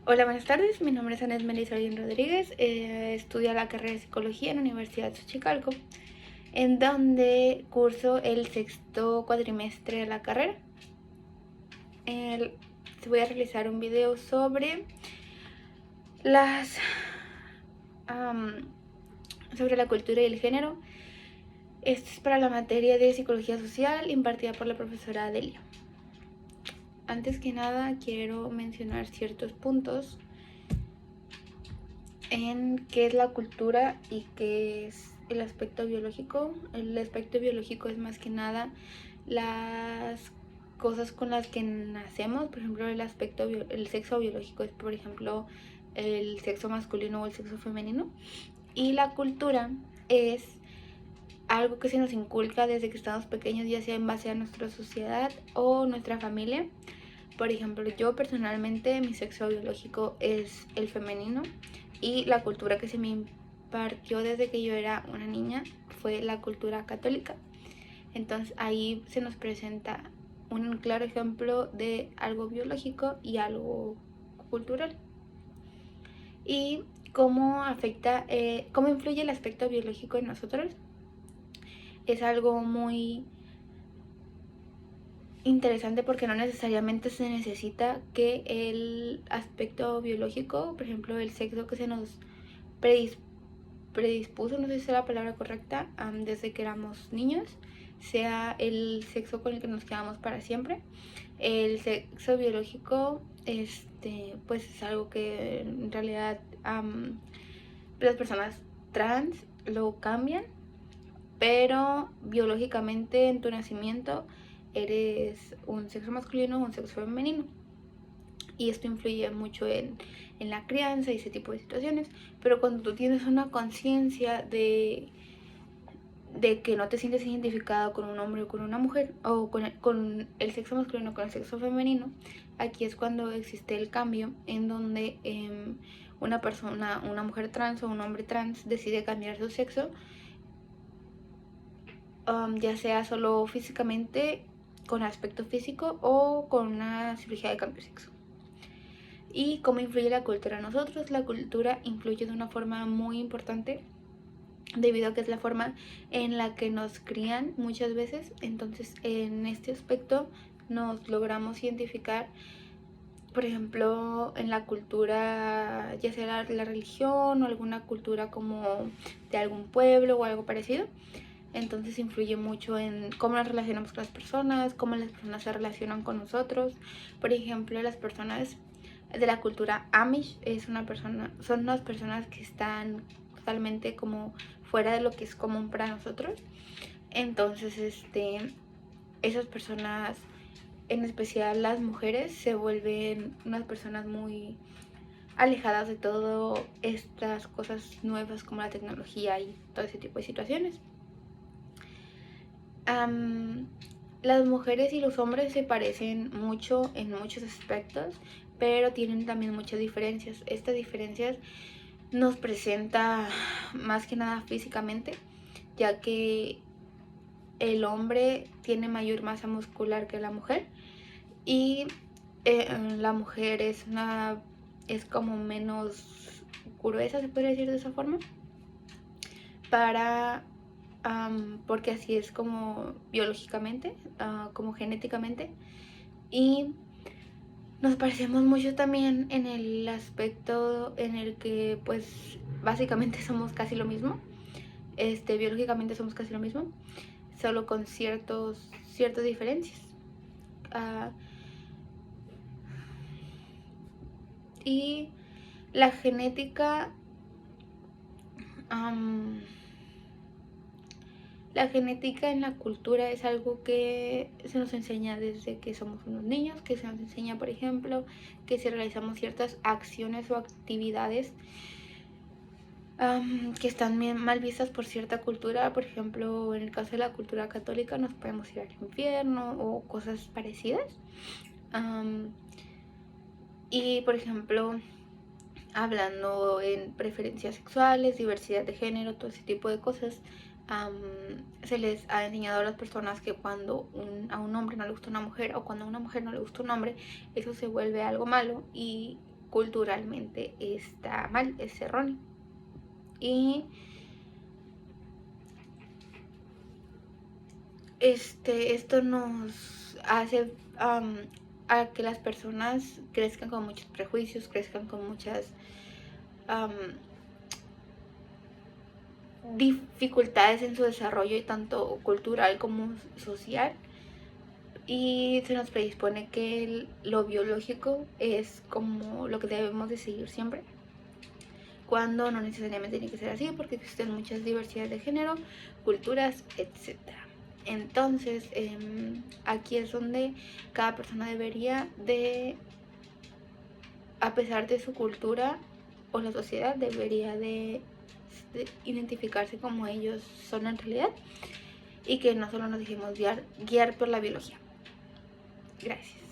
Hola, buenas tardes. Mi nombre es Anet Melissa Rodríguez. Estudio la carrera de Psicología en la Universidad de Xochicalco, en donde curso el sexto cuatrimestre de la carrera. Voy a realizar un video sobre las sobre la cultura y el género. Esto es para la materia de Psicología Social impartida por la profesora Delia. Antes que nada, quiero mencionar ciertos puntos en qué es la cultura y qué es el aspecto biológico. El aspecto biológico es más que nada las cosas con las que nacemos. Por ejemplo, el sexo biológico es, por ejemplo, el sexo masculino o el sexo femenino. Y la cultura es algo que se nos inculca desde que estamos pequeños, ya sea en base a nuestra sociedad o nuestra familia. Por ejemplo, yo personalmente, mi sexo biológico es el femenino, y la cultura que se me impartió desde que yo era una niña fue la cultura católica. Entonces ahí se nos presenta un claro ejemplo de algo biológico y algo cultural. Y cómo cómo influye el aspecto biológico en nosotros. Es algo muy interesante porque no necesariamente se necesita que el aspecto biológico, por ejemplo el sexo que se nos predispuso, no sé si es la palabra correcta, desde que éramos niños, sea el sexo con el que nos quedamos para siempre. El sexo biológico pues es algo que en realidad las personas trans lo cambian, pero biológicamente en tu nacimiento eres un sexo masculino o un sexo femenino. Y esto influye mucho en la crianza y ese tipo de situaciones. Pero cuando tú tienes una conciencia de que no te sientes identificado con un hombre o con una mujer, o con el sexo masculino o con el sexo femenino, aquí es cuando existe el cambio en donde una mujer trans o un hombre trans decide cambiar su sexo, ya sea solo físicamente, con aspecto físico, o con una cirugía de cambio de sexo. ¿Y cómo influye la cultura en nosotros? La cultura influye de una forma muy importante, debido a que es la forma en la que nos crían muchas veces. Entonces, en este aspecto nos logramos identificar, por ejemplo, en la cultura, ya sea la religión o alguna cultura como de algún pueblo o algo parecido. Entonces influye mucho en cómo nos relacionamos con las personas, cómo las personas se relacionan con nosotros. Por ejemplo, las personas de la cultura Amish son unas personas que están totalmente como fuera de lo que es común para nosotros. Entonces, esas personas, en especial las mujeres, se vuelven unas personas muy alejadas de todo estas cosas nuevas como la tecnología y todo ese tipo de situaciones. Las mujeres y los hombres se parecen mucho en muchos aspectos, pero tienen también muchas diferencias. Estas diferencias nos presenta más que nada físicamente, ya que el hombre tiene mayor masa muscular que la mujer, y la mujer es como menos gruesa, se puede decir de esa forma, porque así es como biológicamente, como genéticamente. Y nos parecemos mucho también en el aspecto en el que pues básicamente somos casi lo mismo. Biológicamente somos casi lo mismo, solo con ciertas diferencias. Uh, y la genética La genética en la cultura es algo que se nos enseña desde que somos unos niños, que se nos enseña, por ejemplo, que si realizamos ciertas acciones o actividades que están mal vistas por cierta cultura, por ejemplo, en el caso de la cultura católica nos podemos ir al infierno o cosas parecidas. Y, por ejemplo, hablando en preferencias sexuales, diversidad de género, todo ese tipo de cosas, se les ha enseñado a las personas que cuando a un hombre no le gusta una mujer, o cuando a una mujer no le gusta un hombre, eso se vuelve algo malo, y culturalmente está mal, es erróneo. Y esto nos hace a que las personas crezcan con muchos prejuicios, crezcan con muchas dificultades en su desarrollo, tanto cultural como social, y se nos predispone que lo biológico es como lo que debemos de seguir siempre, cuando no necesariamente tiene que ser así, porque existen muchas diversidades de género, culturas, etc. Entonces, aquí es donde cada persona debería de, a pesar de su cultura o la sociedad, debería de identificarse como ellos son en realidad, y que no solo nos dejemos guiar por la biología. Gracias.